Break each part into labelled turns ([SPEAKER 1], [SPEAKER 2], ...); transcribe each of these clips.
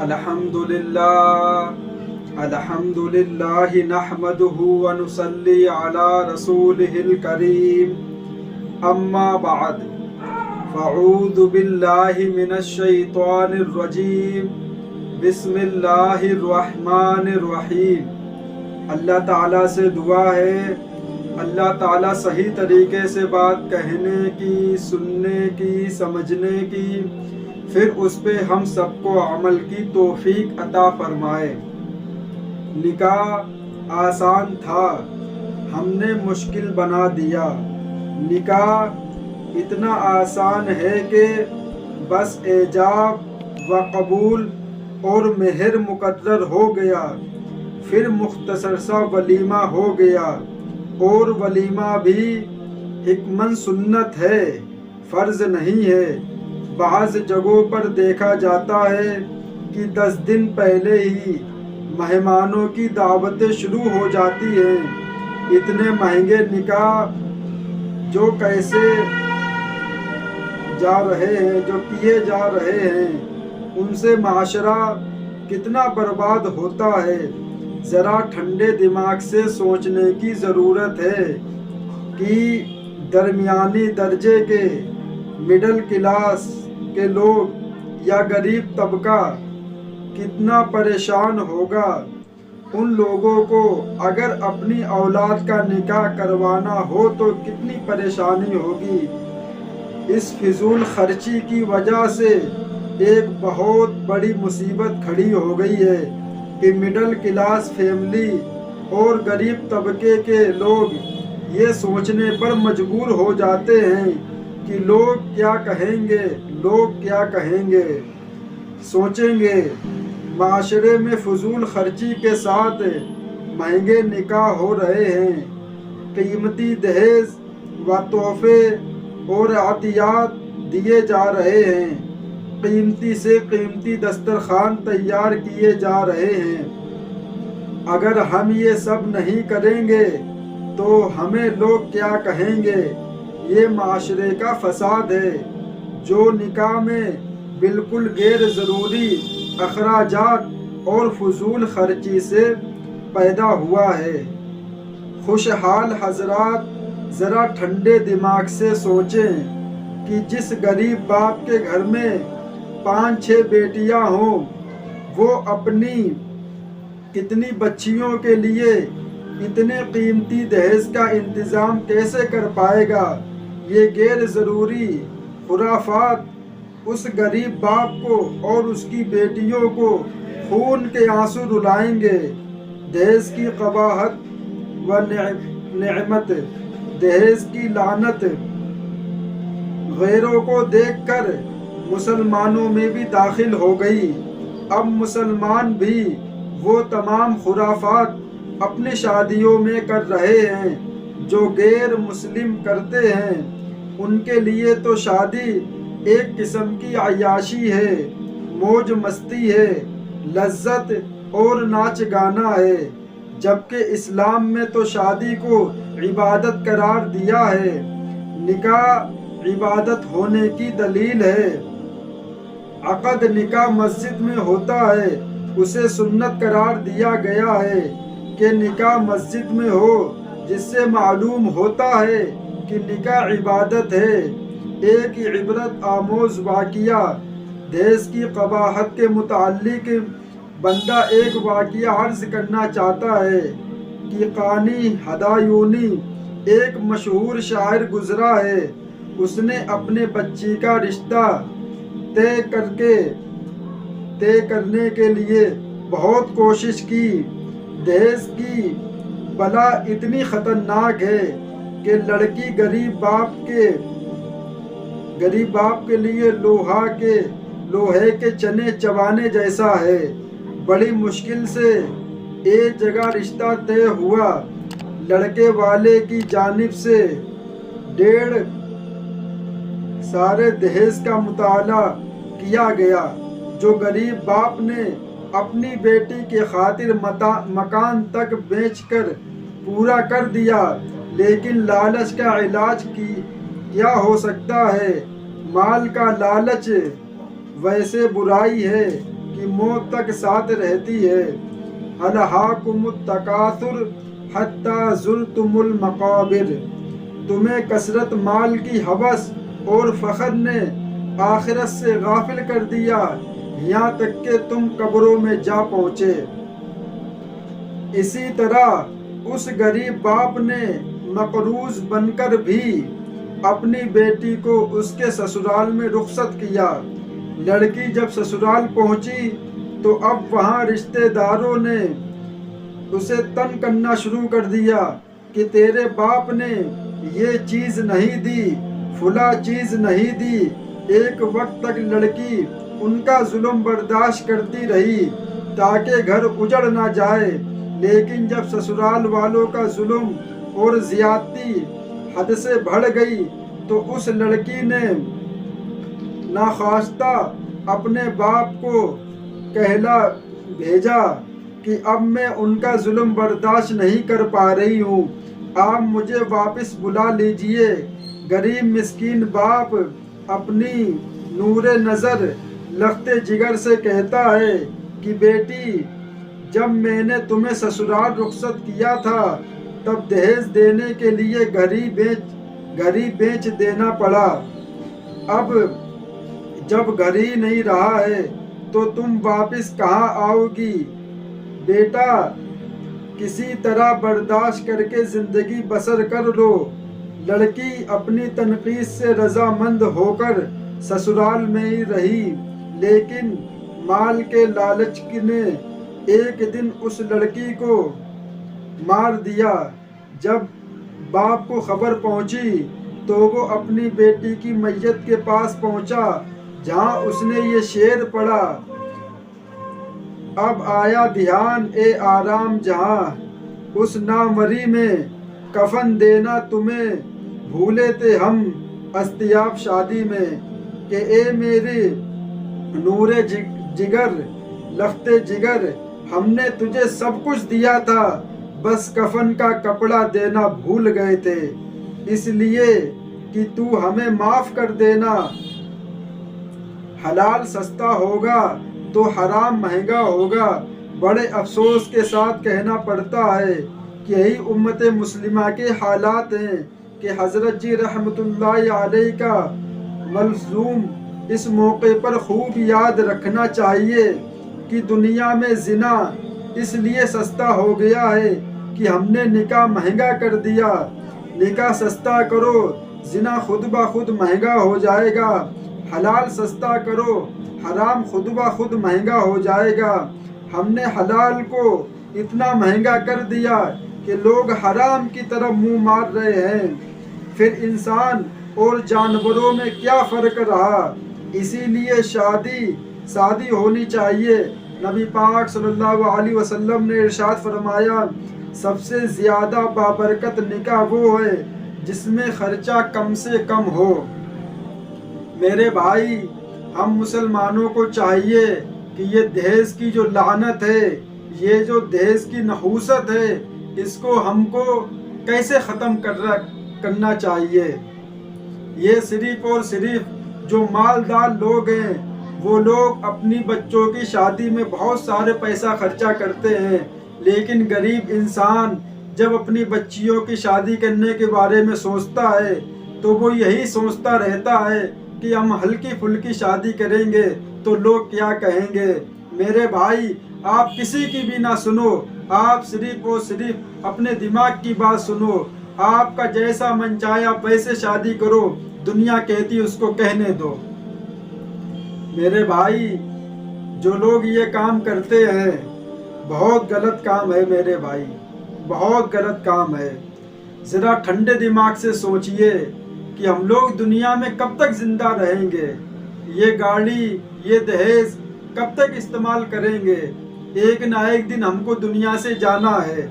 [SPEAKER 1] الحمدللہ نحمدہ ونصلی علی رسولہ الکریم اما بعد فاعوذ باللہ من الشیطان الرجیم بسم اللہ الرحمن الرحیم۔ اللہ تعالیٰ سے دعا ہے اللہ تعالیٰ صحیح طریقے سے بات کہنے کی، سننے کی، سمجھنے کی، پھر اس پہ ہم سب کو عمل کی توفیق عطا فرمائے۔ نکاح آسان تھا، ہم نے مشکل بنا دیا۔ نکاح اتنا آسان ہے کہ بس ایجاب و قبول اور مہر مقرر ہو گیا، پھر مختصر سا ولیمہ ہو گیا، اور ولیمہ بھی حکمن سنت ہے، فرض نہیں ہے۔ بعض جگہوں پر دیکھا جاتا ہے کہ 10 دن پہلے ہی مہمانوں کی دعوتیں شروع ہو جاتی ہیں۔ اتنے مہنگے نکاح جو کیسے جا رہے ہیں، جو کیے جا رہے ہیں، ان سے معاشرہ کتنا برباد ہوتا ہے۔ ذرا ٹھنڈے دماغ سے سوچنے کی ضرورت ہے کہ درمیانی درجے کے مڈل کلاس کے لوگ یا غریب طبقہ کتنا پریشان ہوگا۔ ان لوگوں کو اگر اپنی اولاد کا نکاح کروانا ہو تو کتنی پریشانی ہوگی۔ اس فضول خرچی کی وجہ سے ایک بہت بڑی مصیبت کھڑی ہو گئی ہے کہ مڈل کلاس فیملی اور غریب طبقے کے لوگ یہ سوچنے پر مجبور ہو جاتے ہیں کہ لوگ کیا کہیں گے، لوگ کیا کہیں گے۔ سوچیں گے معاشرے میں فضول خرچی کے ساتھ مہنگے نکاح ہو رہے ہیں، قیمتی دہیز و تحفے اور عطیات دیے جا رہے ہیں، قیمتی سے قیمتی دسترخوان تیار کیے جا رہے ہیں۔ اگر ہم یہ سب نہیں کریں گے تو ہمیں لوگ کیا کہیں گے؟ یہ معاشرے کا فساد ہے جو نکاح میں بالکل غیر ضروری اخراجات اور فضول خرچی سے پیدا ہوا ہے۔ خوشحال حضرات ذرا ٹھنڈے دماغ سے سوچیں کہ جس غریب باپ کے گھر میں 5-6 بیٹیاں ہوں، وہ اپنی کتنی بچیوں کے لیے اتنے قیمتی دہیز کا انتظام کیسے کر پائے گا؟ یہ غیر ضروری خرافات اس غریب باپ کو اور اس کی بیٹیوں کو خون کے آنسو رلائیں گے۔ دہیز کی قباحت و نعمت، دہیز کی لعنت غیروں کو دیکھ کر مسلمانوں میں بھی داخل ہو گئی۔ اب مسلمان بھی وہ تمام خرافات اپنی شادیوں میں کر رہے ہیں جو غیر مسلم کرتے ہیں۔ ان کے لیے تو شادی ایک قسم کی عیاشی ہے، موج مستی ہے، لذت اور ناچ گانا ہے، جبکہ اسلام میں تو شادی کو عبادت قرار دیا ہے۔ نکاح عبادت ہونے کی دلیل ہے۔ عقد نکاح مسجد میں ہوتا ہے، اسے سنت قرار دیا گیا ہے کہ نکاح مسجد میں ہو، جس سے معلوم ہوتا ہے کہ نکاح عبادت ہے۔ ایک عبرت آموز واقعہ دہیز کی قباحت کے متعلق بندہ ایک واقعہ عرض کرنا چاہتا ہے کہ قانی ہدایونی ایک مشہور شاعر گزرا ہے۔ اس نے اپنے بچی کا رشتہ طے کرنے کے لیے بہت کوشش کی۔ دہیز کی بلا اتنی خطرناک ہے کہ لڑکی غریب باپ کے لیے لوہے کے چنے چبانے جیسا ہے۔ بڑی مشکل سے ایک جگہ رشتہ طے ہوا۔ لڑکے والے کی جانب سے 1.5 سارے دہیز کا مطالبہ کیا گیا، جو غریب باپ نے اپنی بیٹی کی خاطر مکان تک بیچ کر پورا کر دیا۔ لیکن لالچ کا علاج کیا ہو سکتا ہے؟ مال کا لالچ ویسے برائی ہے کہ موت تک ساتھ رہتی ہے۔ الہاکم التکاثر حتی زرتم المقابر، تمہیں کثرت مال کی ہوس اور فخر نے آخرت سے غافل کر دیا، یہاں تک کہ تم قبروں میں جا پہنچے۔ اسی طرح اس غریب باپ نے مقروض بن کر بھی اپنی بیٹی کو اس کے سسرال میں رخصت کیا۔ لڑکی جب سسرال پہنچی تو اب وہاں رشتہ داروں نے اسے تنگ کرنا شروع کر دیا کہ تیرے باپ نے یہ چیز نہیں دی، فلاں چیز نہیں دی۔ ایک وقت تک لڑکی ان کا ظلم برداشت کرتی رہی تاکہ گھر اجڑ نہ جائے، لیکن جب سسرال والوں کا ظلم اور زیادتی حد سے بڑھ گئی تو اس لڑکی نے ناخواستہ اپنے باپ کو کہلا بھیجا کہ اب میں ان کا ظلم برداشت نہیں کر پا رہی ہوں، آپ مجھے واپس بلا لیجئے۔ غریب مسکین باپ اپنی نور نظر لخت جگر سے کہتا ہے کہ بیٹی، جب میں نے تمہیں سسرال رخصت کیا تھا تب دہیز دینے کے لیے گھر بیچ دینا پڑا، اب جب گھر ہی نہیں رہا ہے تو تم واپس کہاں آؤ گی؟ بیٹا، کسی طرح برداشت کر کے زندگی بسر کر لو۔ لڑکی اپنی تنقید سے رضامند ہو کر سسرال میں ہی رہی، لیکن مال کے لالچ نے ایک دن اس لڑکی کو مار دیا۔ جب باپ کو خبر پہنچی تو وہ اپنی بیٹی کی میت کے پاس پہنچا جہاں اس نے یہ شعر پڑھا: اب آیا دھیان اے آرام جہاں، اس نامری میں کفن دینا تمہیں بھولے تھے ہم استیاب شادی میں، کہ اے میرے نور جگر لخت جگر، ہم نے تجھے سب کچھ دیا تھا، بس کفن کا کپڑا دینا بھول گئے تھے، اس لیے کہ تو ہمیں معاف کر دینا۔ حلال سستا ہوگا تو حرام مہنگا ہوگا۔ بڑے افسوس کے ساتھ کہنا پڑتا ہے کہ یہی امت مسلمہ کے حالات ہیں کہ حضرت جی رحمۃ اللہ علیہ کا ملزوم اس موقع پر خوب یاد رکھنا چاہیے کہ دنیا میں زنا اس لیے سستا ہو گیا ہے کہ ہم نے نکاح مہنگا کر دیا۔ نکاح سستا کرو، زنا خود بخود مہنگا ہو جائے گا۔ حلال سستا کرو، حرام خود بخود مہنگا ہو جائے گا۔ ہم نے حلال کو اتنا مہنگا کر دیا کہ لوگ حرام کی طرف منہ مار رہے ہیں، پھر انسان اور جانوروں میں کیا فرق رہا؟ اسی لیے شادی ہونی چاہیے۔ نبی پاک صلی اللہ علیہ وسلم نے ارشاد فرمایا، سب سے زیادہ بابرکت نکاح وہ ہے جس میں خرچہ کم سے کم ہو۔ میرے بھائی، ہم مسلمانوں کو چاہیے کہ یہ دہیز کی جو لعنت ہے، یہ جو دہیز کی نحوست ہے، اس کو ہم کو کیسے ختم کرنا چاہیے۔ یہ صرف اور صرف جو مالدار لوگ ہیں وہ لوگ اپنی بچوں کی شادی میں بہت سارے پیسہ خرچہ کرتے ہیں، لیکن غریب انسان جب اپنی بچیوں کی شادی کرنے کے بارے میں سوچتا ہے تو وہ یہی سوچتا رہتا ہے کہ ہم ہلکی پھلکی شادی کریں گے تو لوگ کیا کہیں گے۔ میرے بھائی، آپ کسی کی بھی نہ سنو، آپ صرف اور صرف اپنے دماغ کی بات سنو۔ آپ کا جیسا من چاہے آپ ویسے شادی کرو، دنیا کہتی اس کو کہنے دو۔ میرے بھائی، جو لوگ یہ کام کرتے ہیں بہت غلط کام ہے، میرے بھائی بہت غلط کام ہے۔ ذرا ٹھنڈے دماغ سے سوچئے کہ ہم لوگ دنیا میں کب تک زندہ رہیں گے، یہ گاڑی یہ دہیز کب تک استعمال کریں گے؟ ایک نہ ایک دن ہم کو دنیا سے جانا ہے۔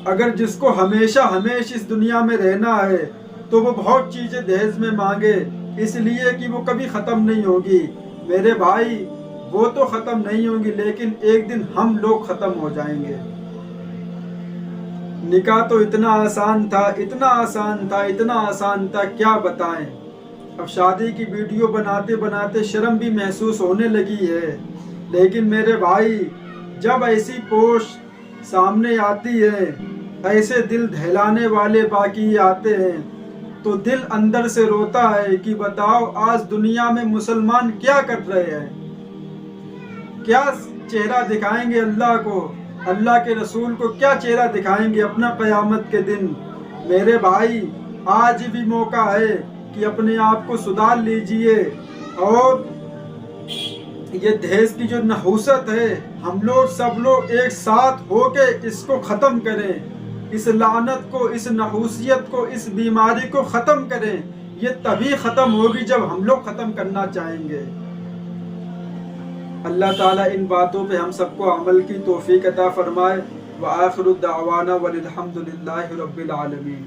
[SPEAKER 1] اگر جس کو ہمیشہ اس دنیا میں رہنا ہے تو وہ بہت چیزیں دہیز میں مانگے، اس لیے کہ وہ کبھی ختم نہیں ہوگی۔ میرے بھائی، وہ تو ختم نہیں ہوگی لیکن ایک دن ہم لوگ ختم ہو جائیں گے۔ نکاح تو اتنا آسان تھا، اتنا آسان تھا، اتنا آسان تھا، کیا بتائیں۔ اب شادی کی ویڈیو بناتے بناتے شرم بھی محسوس ہونے لگی ہے لیکن میرے بھائی، جب ایسی پوش سامنے آتی ہے، ایسے دل دہلانے والے واقعے آتے ہیں، تو دل اندر سے روتا ہے کہ بتاؤ آج دنیا میں مسلمان کیا کر رہے ہیں، کیا چہرہ دکھائیں گے اللہ کو، اللہ کے رسول کو کیا چہرہ دکھائیں گے اپنا قیامت کے دن۔ میرے بھائی، آج بھی موقع ہے کہ اپنے آپ کو سدھار لیجئے، اور یہ دہیز کی جو نحوست ہے، ہم لوگ سب لوگ ایک ساتھ ہو کے اس کو ختم کریں، اس لعنت کو، اس نحوسیت کو، اس بیماری کو ختم کریں۔ یہ تبھی ختم ہوگی جب ہم لوگ ختم کرنا چاہیں گے۔ اللہ تعالیٰ ان باتوں پہ ہم سب کو عمل کی توفیق عطا فرمائے۔ وآخر دعوانا وللحمد للہ رب العالمین۔